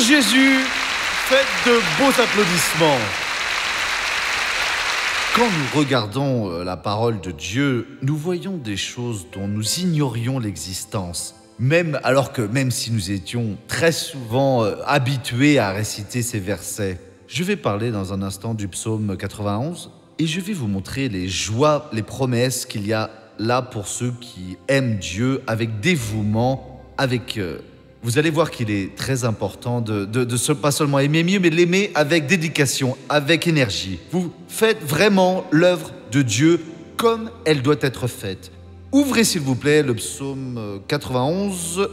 Jésus, faites de beaux applaudissements. Quand nous regardons la parole de Dieu, nous voyons des choses dont nous ignorions l'existence. Même si nous étions très souvent habitués à réciter ces versets. Je vais parler dans un instant du psaume 91 et je vais vous montrer les joies, les promesses qu'il y a là pour ceux qui aiment Dieu avec dévouement, vous allez voir qu'il est très important pas seulement aimer mieux, mais de l'aimer avec dédication, avec énergie. Vous faites vraiment l'œuvre de Dieu comme elle doit être faite. Ouvrez s'il vous plaît le psaume 91,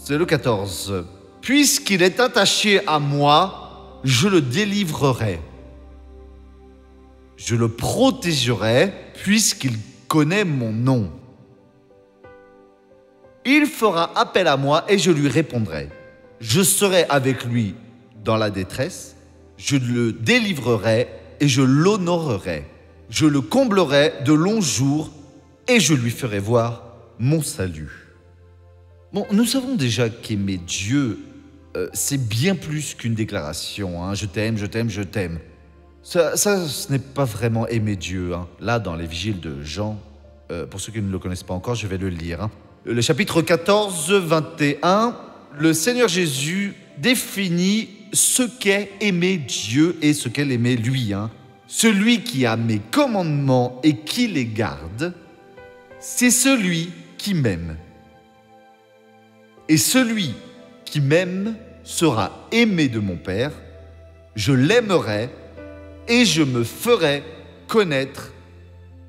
c'est le 14. « Puisqu'il est attaché à moi, je le délivrerai. Je le protégerai puisqu'il connaît mon nom. Il fera appel à moi et je lui répondrai. Je serai avec lui dans la détresse, je le délivrerai et je l'honorerai. Je le comblerai de longs jours et je lui ferai voir mon salut. » Bon, nous savons déjà qu'aimer Dieu, c'est bien plus qu'une déclaration. Hein. Je t'aime, je t'aime, je t'aime. Ça, ce n'est pas vraiment aimer Dieu. Hein. Là, dans l'évangile de Jean, pour ceux qui ne le connaissent pas encore, je vais le lire. Hein. Le chapitre 14, 21, le Seigneur Jésus définit ce qu'est aimer Dieu et ce qu'est aimer lui. Hein. Celui qui a mes commandements et qui les garde, c'est celui qui m'aime. Et celui qui m'aime sera aimé de mon Père, je l'aimerai et je me ferai connaître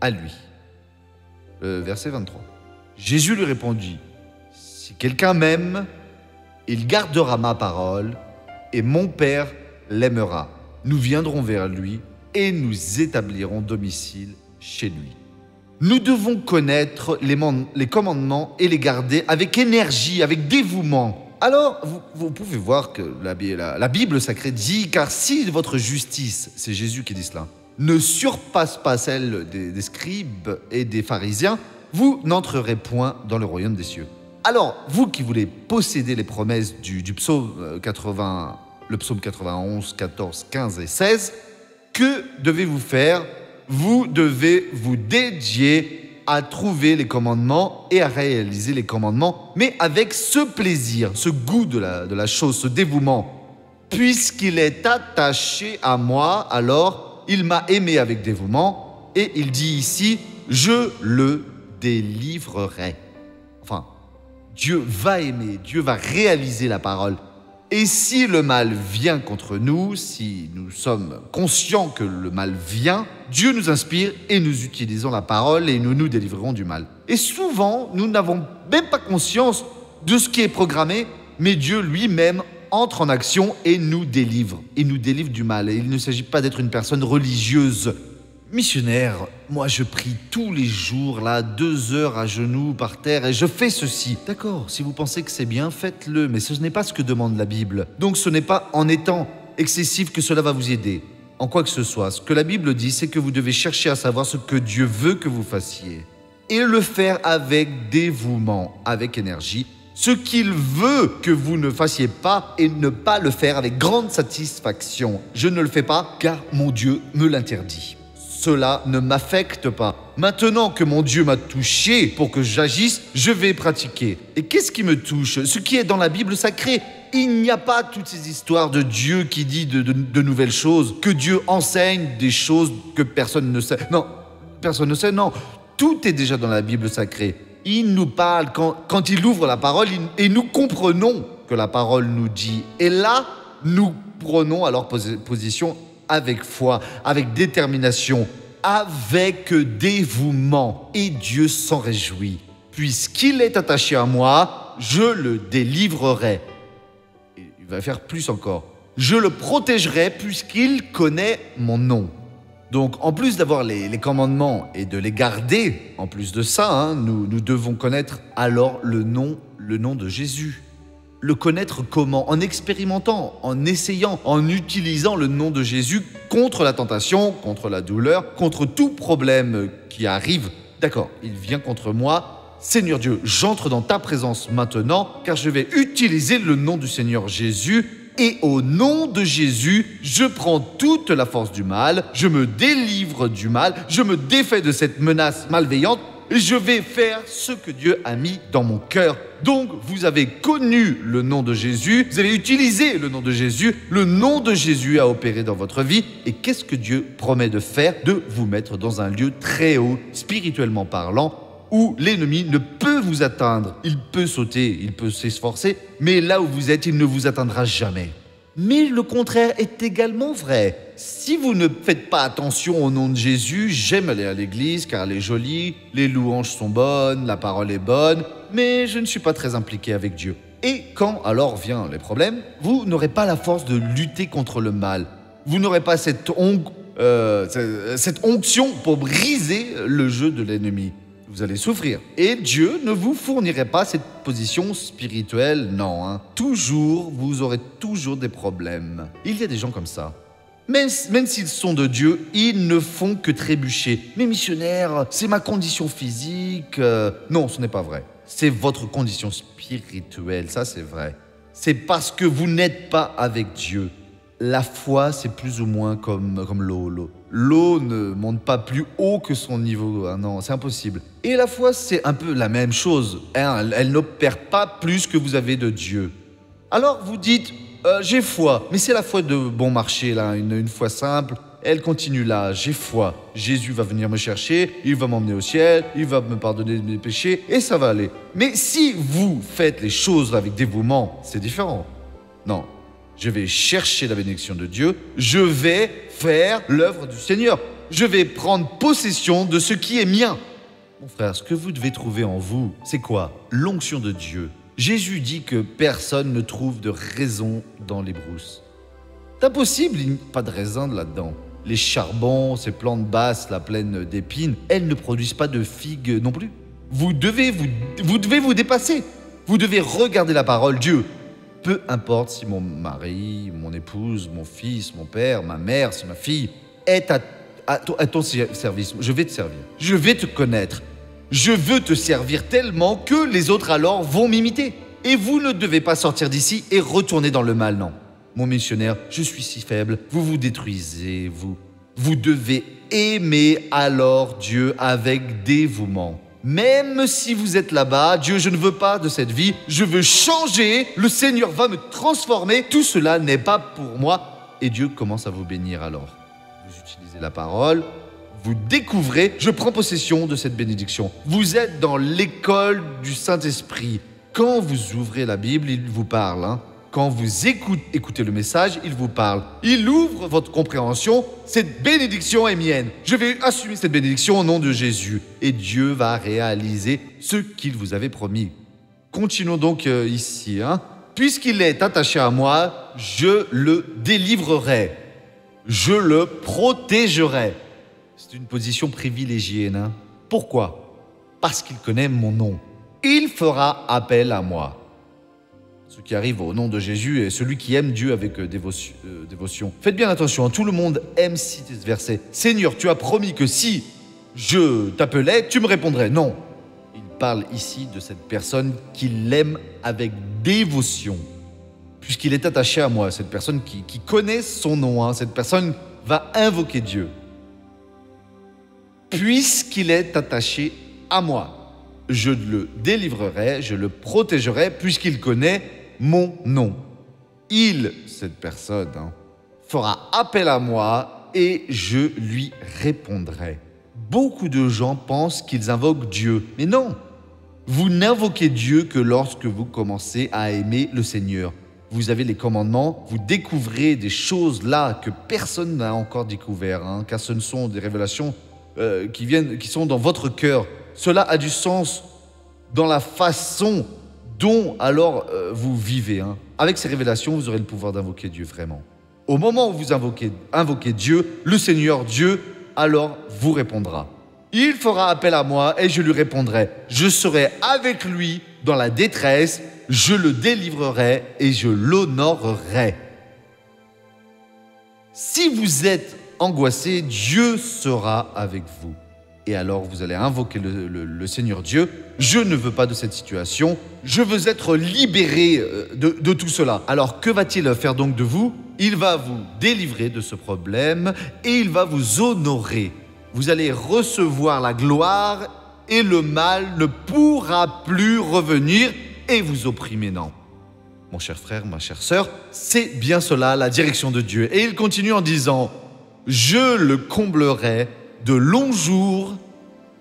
à lui. Verset 23. Jésus lui répondit, « Si quelqu'un m'aime, il gardera ma parole et mon Père l'aimera. Nous viendrons vers lui et nous établirons domicile chez lui. » Nous devons connaître les commandements et les garder avec énergie, avec dévouement. Alors, vous pouvez voir que la Bible sacrée dit « Car si votre justice, c'est Jésus qui dit cela, ne surpasse pas celle des scribes et des pharisiens, vous n'entrerez point dans le royaume des cieux. » Alors, vous qui voulez posséder les promesses du psaume 80, le psaume 91, 14, 15 et 16, que devez-vous faire ? Vous devez vous dédier à trouver les commandements et à réaliser les commandements, mais avec ce plaisir, ce goût de la chose, ce dévouement. Puisqu'il est attaché à moi, alors il m'a aimé avec dévouement, et il dit ici, je le délivrerai. Enfin, Dieu va aimer, Dieu va réaliser la parole. Et si le mal vient contre nous, si nous sommes conscients que le mal vient, Dieu nous inspire et nous utilisons la parole et nous nous délivrerons du mal. Et souvent, nous n'avons même pas conscience de ce qui est programmé, mais Dieu lui-même entre en action et nous délivre. Il nous délivre du mal. Et il ne s'agit pas d'être une personne religieuse. Missionnaire, moi je prie tous les jours, 2 heures à genoux par terre et je fais ceci. D'accord, si vous pensez que c'est bien, faites-le, mais ce n'est pas ce que demande la Bible. Donc ce n'est pas en étant excessif que cela va vous aider, en quoi que ce soit. Ce que la Bible dit, c'est que vous devez chercher à savoir ce que Dieu veut que vous fassiez et le faire avec dévouement, avec énergie. Ce qu'il veut que vous ne fassiez pas et ne pas le faire avec grande satisfaction. Je ne le fais pas car mon Dieu me l'interdit. Cela ne m'affecte pas. Maintenant que mon Dieu m'a touché pour que j'agisse, je vais pratiquer. Et qu'est-ce qui me touche ? Ce qui est dans la Bible sacrée. Il n'y a pas toutes ces histoires de Dieu qui dit de nouvelles choses, que Dieu enseigne des choses que personne ne sait. Non, personne ne sait, non. Tout est déjà dans la Bible sacrée. Il nous parle quand il ouvre la parole et nous comprenons que la parole nous dit. Et là, nous prenons alors position avec foi, avec détermination, avec dévouement. Et Dieu s'en réjouit. Puisqu'il est attaché à moi, je le délivrerai. Et il va faire plus encore. Je le protégerai puisqu'il connaît mon nom. Donc, en plus d'avoir les commandements et de les garder, en plus de ça, nous devons connaître alors le nom de Jésus. Le connaître comment ? En expérimentant, en essayant, en utilisant le nom de Jésus contre la tentation, contre la douleur, contre tout problème qui arrive. D'accord, il vient contre moi, Seigneur Dieu, j'entre dans ta présence maintenant, car je vais utiliser le nom du Seigneur Jésus. Et au nom de Jésus, je prends toute la force du mal, je me délivre du mal, je me défais de cette menace malveillante, et je vais faire ce que Dieu a mis dans mon cœur. Donc, vous avez connu le nom de Jésus, vous avez utilisé le nom de Jésus a opéré dans votre vie. Et qu'est-ce que Dieu promet de faire? De vous mettre dans un lieu très haut, spirituellement parlant, où l'ennemi ne peut vous atteindre. Il peut sauter, il peut s'esforcer, mais là où vous êtes, il ne vous atteindra jamais. Mais le contraire est également vrai. Si vous ne faites pas attention au nom de Jésus, j'aime aller à l'église car elle est jolie, les louanges sont bonnes, la parole est bonne, mais je ne suis pas très impliqué avec Dieu. Et quand alors viennent les problèmes, vous n'aurez pas la force de lutter contre le mal. Vous n'aurez pas cette onction pour briser le jeu de l'ennemi. Vous allez souffrir. Et Dieu ne vous fournirait pas cette position spirituelle, non. Toujours, vous aurez toujours des problèmes. Il y a des gens comme ça. Même s'ils sont de Dieu, ils ne font que trébucher. Mais missionnaire, c'est ma condition physique. Non, ce n'est pas vrai. C'est votre condition spirituelle, ça c'est vrai. C'est parce que vous n'êtes pas avec Dieu. La foi, c'est plus ou moins comme l'eau. L'eau ne monte pas plus haut que son niveau. Non, c'est impossible. Et la foi, c'est un peu la même chose. Elle n'opère pas plus que vous avez de Dieu. Alors, vous dites, j'ai foi. Mais c'est la foi de bon marché, là, une foi simple. Elle continue là, j'ai foi. Jésus va venir me chercher, il va m'emmener au ciel, il va me pardonner mes péchés, et ça va aller. Mais si vous faites les choses avec dévouement, c'est différent. Non. Je vais chercher la bénédiction de Dieu, je vais faire l'œuvre du Seigneur. Je vais prendre possession de ce qui est mien. Mon frère, ce que vous devez trouver en vous, c'est quoi? L'onction de Dieu. Jésus dit que personne ne trouve de raison dans les brousses. C'est impossible, il n'y a pas de raisin là-dedans. Les charbons, ces plantes basses, la pleine d'épines, elles ne produisent pas de figues non plus. Vous devez vous dépasser. Vous devez regarder la parole Dieu. Peu importe si mon mari, mon épouse, mon fils, mon père, ma mère, si ma fille est à ton service, je vais te servir. Je vais te connaître. Je veux te servir tellement que les autres alors vont m'imiter. Et vous ne devez pas sortir d'ici et retourner dans le mal, non. Mon missionnaire, je suis si faible, vous vous détruisez, vous. Vous devez aimer alors Dieu avec dévouement. Même si vous êtes là-bas, Dieu, je ne veux pas de cette vie, je veux changer, le Seigneur va me transformer, tout cela n'est pas pour moi. Et Dieu commence à vous bénir alors. Vous utilisez la parole, vous découvrez, je prends possession de cette bénédiction. Vous êtes dans l'école du Saint-Esprit. Quand vous ouvrez la Bible, il vous parle. Quand vous écoutez le message, il vous parle. Il ouvre votre compréhension. Cette bénédiction est mienne. Je vais assumer cette bénédiction au nom de Jésus. Et Dieu va réaliser ce qu'il vous avait promis. Continuons donc ici. Puisqu'il est attaché à moi, je le délivrerai. Je le protégerai. C'est une position privilégiée. Pourquoi? Parce qu'il connaît mon nom. Il fera appel à moi. Ce qui arrive au nom de Jésus est celui qui aime Dieu avec dévotion. Faites bien attention, tout le monde aime citer ce verset. Seigneur, tu as promis que si je t'appelais, tu me répondrais. Non, il parle ici de cette personne qui l'aime avec dévotion. Puisqu'il est attaché à moi, cette personne qui connaît son nom, cette personne va invoquer Dieu. Puisqu'il est attaché à moi, je le délivrerai, je le protégerai, puisqu'il connaît mon nom. Il, cette personne, fera appel à moi et je lui répondrai. Beaucoup de gens pensent qu'ils invoquent Dieu, mais non. Vous n'invoquez Dieu que lorsque vous commencez à aimer le Seigneur. Vous avez les commandements, vous découvrez des choses là que personne n'a encore découvert, car ce ne sont des révélations qui sont dans votre cœur. Cela a du sens dans la façon dont alors vous vivez. Avec ces révélations, vous aurez le pouvoir d'invoquer Dieu vraiment. Au moment où vous invoquez Dieu, le Seigneur Dieu, alors vous répondra. Il fera appel à moi et je lui répondrai. Je serai avec lui dans la détresse, je le délivrerai et je l'honorerai. Si vous êtes angoissé, Dieu sera avec vous. Et alors vous allez invoquer le Seigneur Dieu. Je ne veux pas de cette situation. Je veux être libéré de tout cela. Alors que va-t-il faire donc de vous? Il va vous délivrer de ce problème et il va vous honorer. Vous allez recevoir la gloire et le mal ne pourra plus revenir et vous opprimer. Non. Mon cher frère, ma chère sœur, c'est bien cela la direction de Dieu. Et il continue en disant « Je le comblerai de longs jours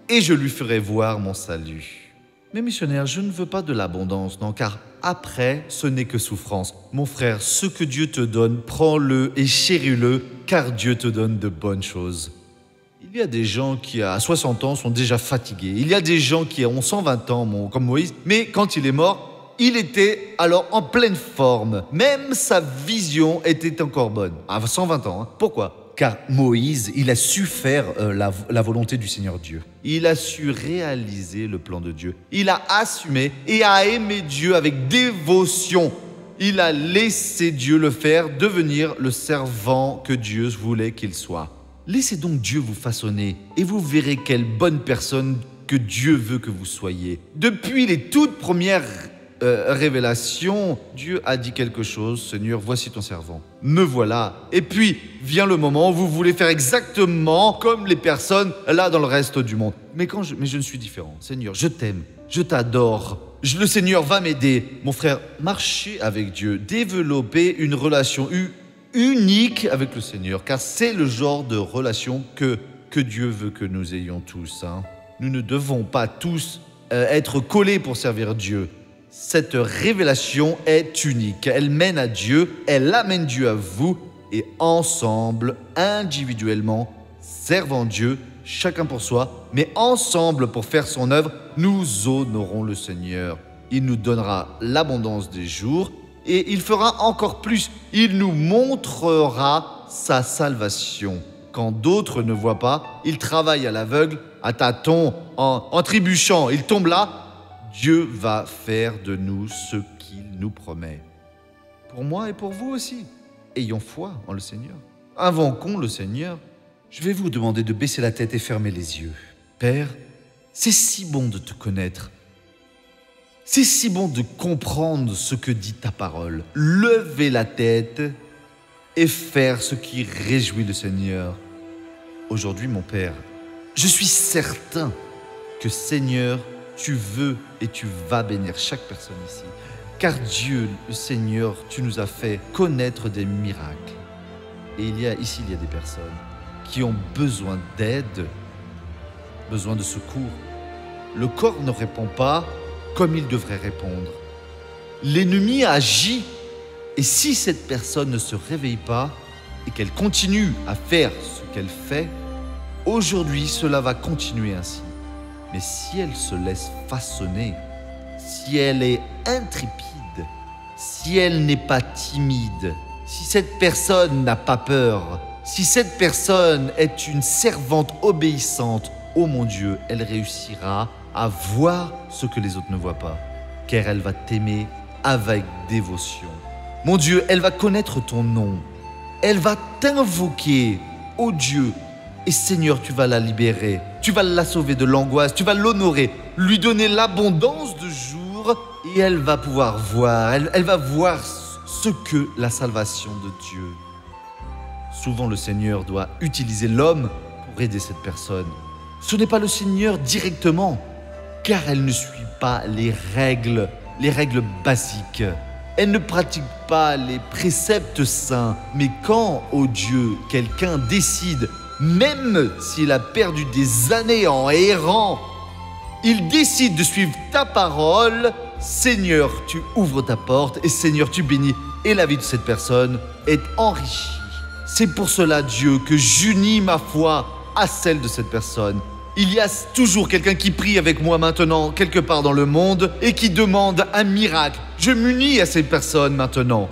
et je lui ferai voir mon salut. » Mais missionnaire, je ne veux pas de l'abondance, non, car après, ce n'est que souffrance. Mon frère, ce que Dieu te donne, prends-le et chéris-le, car Dieu te donne de bonnes choses. Il y a des gens qui, à 60 ans, sont déjà fatigués. Il y a des gens qui ont 120 ans, comme Moïse, mais quand il est mort, il était alors en pleine forme. Même sa vision était encore bonne. À 120 ans. Pourquoi ? Car Moïse, il a su faire la volonté du Seigneur Dieu. Il a su réaliser le plan de Dieu. Il a assumé et a aimé Dieu avec dévotion. Il a laissé Dieu le faire devenir le servant que Dieu voulait qu'il soit. Laissez donc Dieu vous façonner et vous verrez quelle bonne personne que Dieu veut que vous soyez. Depuis les toutes premières révélation, Dieu a dit quelque chose. Seigneur, voici ton servant. Me voilà. Et puis, vient le moment où vous voulez faire exactement comme les personnes là dans le reste du monde. Mais je ne suis différent. Seigneur, je t'aime. Je t'adore. Le Seigneur va m'aider. Mon frère, marchez avec Dieu. Développez une relation unique avec le Seigneur. Car c'est le genre de relation que Dieu veut que nous ayons tous. Nous ne devons pas tous être collés pour servir Dieu. Cette révélation est unique. Elle mène à Dieu, elle amène Dieu à vous et ensemble, individuellement, servant Dieu, chacun pour soi, mais ensemble pour faire son œuvre, nous honorons le Seigneur. Il nous donnera l'abondance des jours et il fera encore plus. Il nous montrera sa salvation. Quand d'autres ne voient pas, il travaille à l'aveugle, à tâtons, en trébuchant. Il tombe là. Dieu va faire de nous ce qu'il nous promet. Pour moi et pour vous aussi. Ayons foi en le Seigneur. Invoquons le Seigneur. Je vais vous demander de baisser la tête et fermer les yeux. Père, c'est si bon de te connaître. C'est si bon de comprendre ce que dit ta parole. Lever la tête et faire ce qui réjouit le Seigneur. Aujourd'hui, mon Père, je suis certain que Seigneur, tu veux et tu vas bénir chaque personne ici. Car Dieu, le Seigneur, tu nous as fait connaître des miracles. Et il y a des personnes qui ont besoin d'aide, besoin de secours. Le corps ne répond pas comme il devrait répondre. L'ennemi agit. Et si cette personne ne se réveille pas et qu'elle continue à faire ce qu'elle fait, aujourd'hui, cela va continuer ainsi. Mais si elle se laisse façonner, si elle est intrépide, si elle n'est pas timide, si cette personne n'a pas peur, si cette personne est une servante obéissante, oh mon Dieu, elle réussira à voir ce que les autres ne voient pas, car elle va t'aimer avec dévotion. Mon Dieu, elle va connaître ton nom, elle va t'invoquer, oh Dieu, et Seigneur, tu vas la libérer, tu vas la sauver de l'angoisse, tu vas l'honorer, lui donner l'abondance de jours et elle va pouvoir voir, elle va voir ce que la salvation de Dieu. Souvent, le Seigneur doit utiliser l'homme pour aider cette personne. Ce n'est pas le Seigneur directement, car elle ne suit pas les règles basiques. Elle ne pratique pas les préceptes saints. Mais quand, ô Dieu, quelqu'un décide, même s'il a perdu des années en errant, il décide de suivre ta parole, Seigneur, tu ouvres ta porte et Seigneur, tu bénis. Et la vie de cette personne est enrichie. C'est pour cela, Dieu, que j'unis ma foi à celle de cette personne. Il y a toujours quelqu'un qui prie avec moi maintenant, quelque part dans le monde, et qui demande un miracle. Je m'unis à ces personnes maintenant.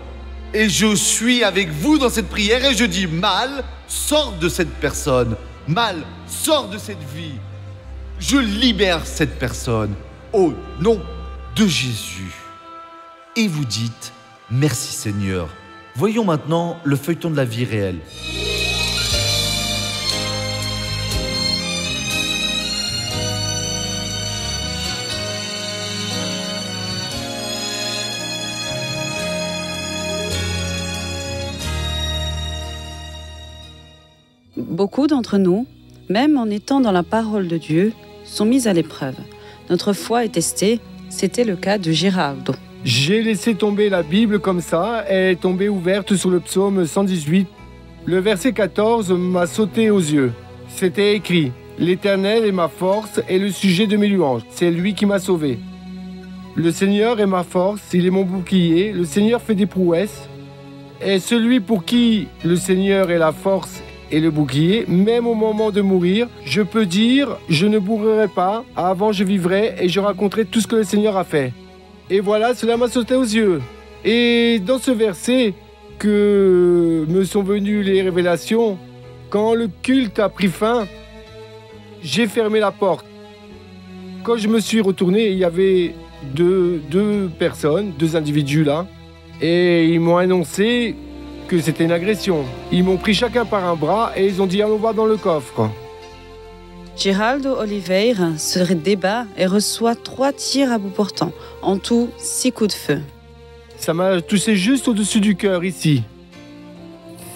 Et je suis avec vous dans cette prière et je dis, mal, sors de cette personne. Mal, sors de cette vie. Je libère cette personne au nom de Jésus. Et vous dites, merci Seigneur. Voyons maintenant le feuilleton de la vie réelle. Beaucoup d'entre nous, même en étant dans la parole de Dieu, sont mis à l'épreuve. Notre foi est testée, c'était le cas de Giraldo. J'ai laissé tomber la Bible comme ça, elle est tombée ouverte sur le psaume 118. Le verset 14 m'a sauté aux yeux. C'était écrit « L'Éternel est ma force et le sujet de mes louanges. C'est lui qui m'a sauvé. Le Seigneur est ma force, il est mon bouclier. Le Seigneur fait des prouesses. Et celui pour qui le Seigneur est la force et le bouclier, même au moment de mourir, je peux dire « Je ne mourrai pas, avant je vivrai et je raconterai tout ce que le Seigneur a fait. » Et voilà, cela m'a sauté aux yeux. Et dans ce verset que me sont venues les révélations, quand le culte a pris fin, j'ai fermé la porte. Quand je me suis retourné, il y avait deux personnes, deux individus là, et ils m'ont annoncé que c'était une agression. Ils m'ont pris chacun par un bras et ils ont dit « Allons voir dans le coffre ». Giraldo Oliveira se débat et reçoit 3 tirs à bout portant, en tout 6 coups de feu. Ça m'a touché juste au-dessus du cœur, ici.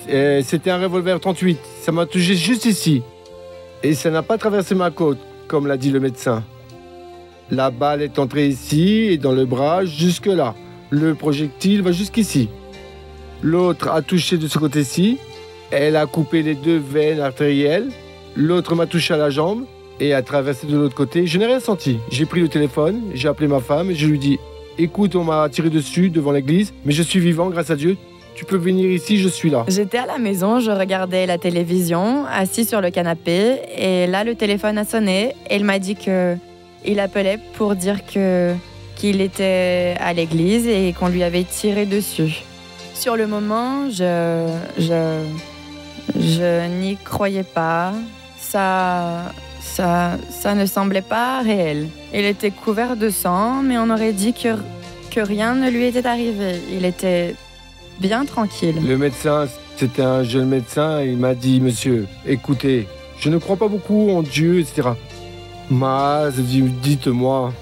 C'était un revolver 38, ça m'a touché juste ici. Et ça n'a pas traversé ma côte, comme l'a dit le médecin. La balle est entrée ici et dans le bras jusque là. Le projectile va jusqu'ici. L'autre a touché de ce côté-ci. Elle a coupé les 2 veines artérielles. L'autre m'a touché à la jambe et a traversé de l'autre côté. Je n'ai rien senti. J'ai pris le téléphone, j'ai appelé ma femme et je lui dis « Écoute, on m'a tiré dessus devant l'église, mais je suis vivant grâce à Dieu. Tu peux venir ici, je suis là. » J'étais à la maison, je regardais la télévision, assis sur le canapé, et là le téléphone a sonné et il m'a dit qu'il appelait pour dire qu'il était à l'église et qu'on lui avait tiré dessus. Sur le moment, je n'y croyais pas. Ça ne semblait pas réel. Il était couvert de sang, mais on aurait dit que rien ne lui était arrivé. Il était bien tranquille. Le médecin, c'était un jeune médecin, il m'a dit « Monsieur, écoutez, je ne crois pas beaucoup en Dieu, etc. » Mais dites-moi,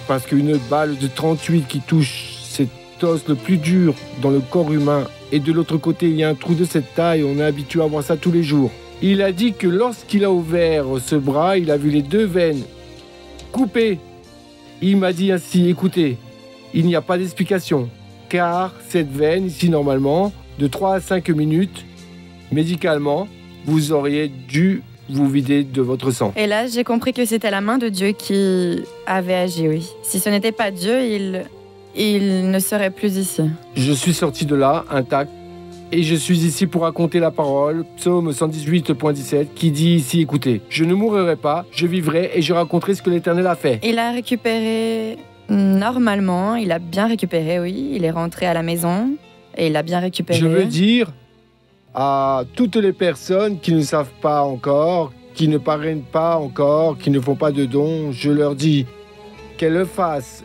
parce qu'une balle de 38 qui touche cet os le plus dur dans le corps humain, et de l'autre côté, il y a un trou de cette taille, on est habitué à voir ça tous les jours. Il a dit que lorsqu'il a ouvert ce bras, il a vu les 2 veines coupées. Il m'a dit ainsi, écoutez, il n'y a pas d'explication, car cette veine ici, normalement, de 3 à 5 minutes, médicalement, vous auriez dû vous vider de votre sang. Et là, j'ai compris que c'était la main de Dieu qui avait agi, oui. Si ce n'était pas Dieu, il ne serait plus ici. Je suis sorti de là, intact, et je suis ici pour raconter la parole, psaume 118.17, qui dit ici, écoutez, je ne mourrai pas, je vivrai et je raconterai ce que l'Éternel a fait. Il a récupéré normalement, il a bien récupéré, oui. Il est rentré à la maison et il a bien récupéré. Je veux dire à toutes les personnes qui ne savent pas encore, qui ne parrainent pas encore, qui ne font pas de dons, je leur dis qu'elles le fassent.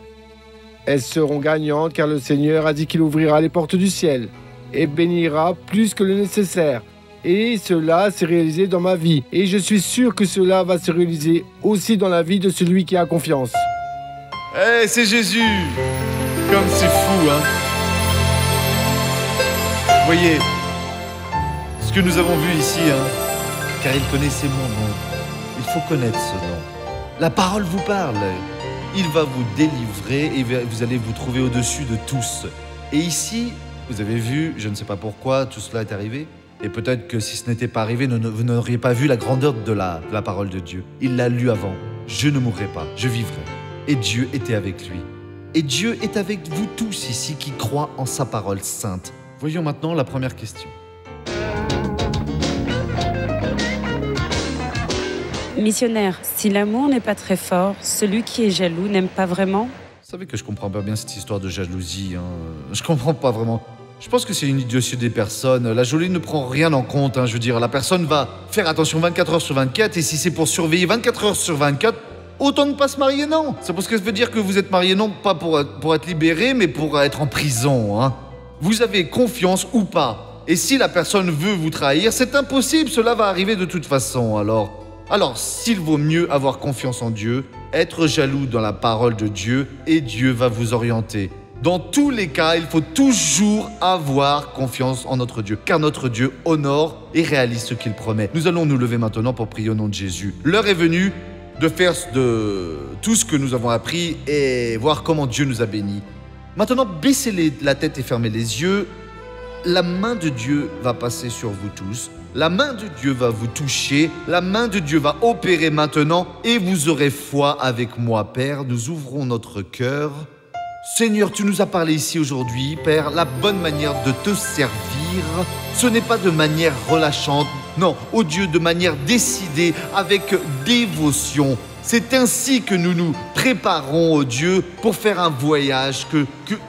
Elles seront gagnantes car le Seigneur a dit qu'il ouvrira les portes du ciel et bénira plus que le nécessaire. Et cela s'est réalisé dans ma vie. Et je suis sûr que cela va se réaliser aussi dans la vie de celui qui a confiance. Eh, c'est Jésus! Comme c'est fou, hein? Vous voyez, ce que nous avons vu ici, hein, car il connaissait mon nom. Il faut connaître ce nom. La parole vous parle. Il va vous délivrer et vous allez vous trouver au-dessus de tous. Et ici, vous avez vu, je ne sais pas pourquoi tout cela est arrivé. Et peut-être que si ce n'était pas arrivé, vous n'auriez pas vu la grandeur de la parole de Dieu. Il l'a lu avant. Je ne mourrai pas, je vivrai. Et Dieu était avec lui. Et Dieu est avec vous tous ici qui croient en sa parole sainte. Voyons maintenant la première question. Missionnaire, si l'amour n'est pas très fort, celui qui est jaloux n'aime pas vraiment? Vous savez que je comprends pas bien cette histoire de jalousie. Je comprends pas vraiment. Je pense que c'est une idiotie des personnes. La jalousie ne prend rien en compte. Je veux dire, la personne va faire attention 24 heures sur 24 et si c'est pour surveiller 24 heures sur 24, autant ne pas se marier, non. C'est parce que ça veut dire que vous êtes marié non pas pour être libéré, mais pour être en prison. Vous avez confiance ou pas. Et si la personne veut vous trahir, c'est impossible. Cela va arriver de toute façon. Alors, s'il vaut mieux avoir confiance en Dieu, être jaloux dans la parole de Dieu et Dieu va vous orienter. Dans tous les cas, il faut toujours avoir confiance en notre Dieu, car notre Dieu honore et réalise ce qu'il promet. Nous allons nous lever maintenant pour prier au nom de Jésus. L'heure est venue de faire de tout ce que nous avons appris et voir comment Dieu nous a bénis. Maintenant, baissez la tête et fermez les yeux. La main de Dieu va passer sur vous tous. La main de Dieu va vous toucher. La main de Dieu va opérer maintenant et vous aurez foi avec moi, Père. Nous ouvrons notre cœur. Seigneur, tu nous as parlé ici aujourd'hui, Père, la bonne manière de te servir, ce n'est pas de manière relâchante, non, ô Dieu, de manière décidée, avec dévotion. C'est ainsi que nous nous préparons, ô Dieu, pour faire un voyage,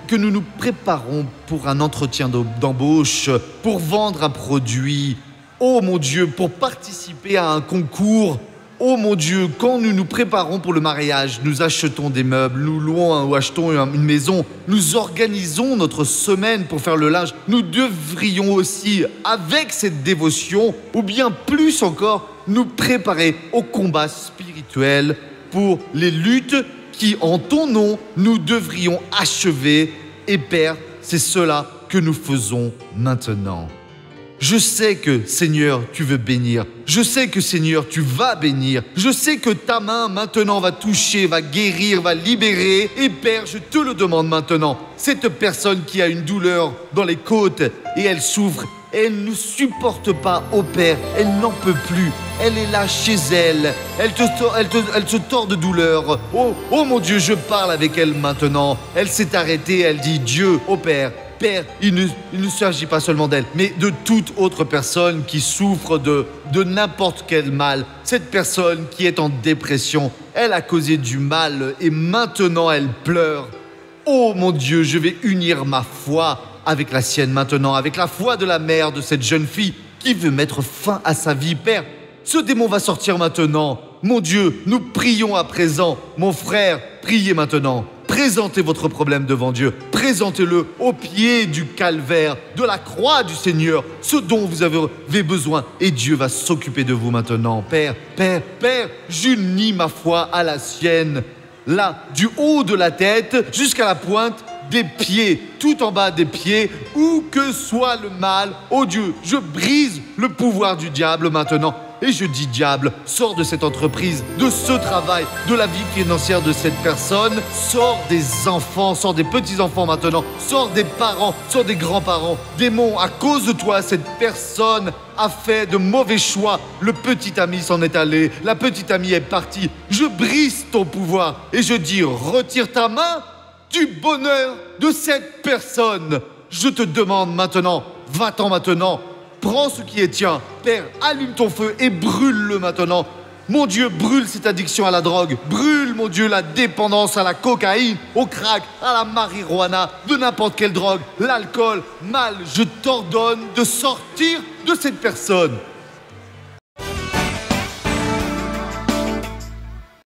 que nous nous préparons pour un entretien d'embauche, pour vendre un produit, ô mon Dieu, pour participer à un concours. Oh mon Dieu, quand nous nous préparons pour le mariage, nous achetons des meubles, nous louons ou achetons une maison, nous organisons notre semaine pour faire le linge, nous devrions aussi, avec cette dévotion, ou bien plus encore, nous préparer au combat spirituel pour les luttes qui, en ton nom, nous devrions achever. Et Père, c'est cela que nous faisons maintenant. Je sais que, Seigneur, tu veux bénir. Je sais que, Seigneur, tu vas bénir. Je sais que ta main, maintenant, va toucher, va guérir, va libérer. Et Père, je te le demande maintenant. Cette personne qui a une douleur dans les côtes et elle souffre, elle ne supporte pas, ô Père, elle n'en peut plus. Elle est là chez elle. Elle se tord de douleur. Oh mon Dieu, je parle avec elle maintenant. Elle s'est arrêtée, elle dit Dieu, ô Père. Père, il ne s'agit pas seulement d'elle, mais de toute autre personne qui souffre de n'importe quel mal. Cette personne qui est en dépression, elle a causé du mal et maintenant elle pleure. Oh mon Dieu, je vais unir ma foi avec la sienne maintenant, avec la foi de la mère de cette jeune fille qui veut mettre fin à sa vie. Père, ce démon va sortir maintenant. Mon Dieu, nous prions à présent. Mon frère, priez maintenant. Présentez votre problème devant Dieu. Présentez-le au pied du calvaire, de la croix du Seigneur, ce dont vous avez besoin. Et Dieu va s'occuper de vous maintenant. Père, j'unis ma foi à la sienne. Là, du haut de la tête jusqu'à la pointe des pieds, tout en bas des pieds, où que soit le mal. Oh Dieu, je brise le pouvoir du diable maintenant. Et je dis, diable, sors de cette entreprise, de ce travail, de la vie financière de cette personne. Sors des enfants, sors des petits-enfants maintenant. Sors des parents, sors des grands-parents. Démon, à cause de toi, cette personne a fait de mauvais choix. Le petit ami s'en est allé. La petite amie est partie. Je brise ton pouvoir et je dis, retire ta main du bonheur de cette personne. Je te demande maintenant, va-t'en maintenant. Prends ce qui est tien. Père, allume ton feu et brûle-le maintenant. Mon Dieu, brûle cette addiction à la drogue. Brûle, mon Dieu, la dépendance à la cocaïne, au crack, à la marijuana, de n'importe quelle drogue, l'alcool, mal. Je t'ordonne de sortir de cette personne.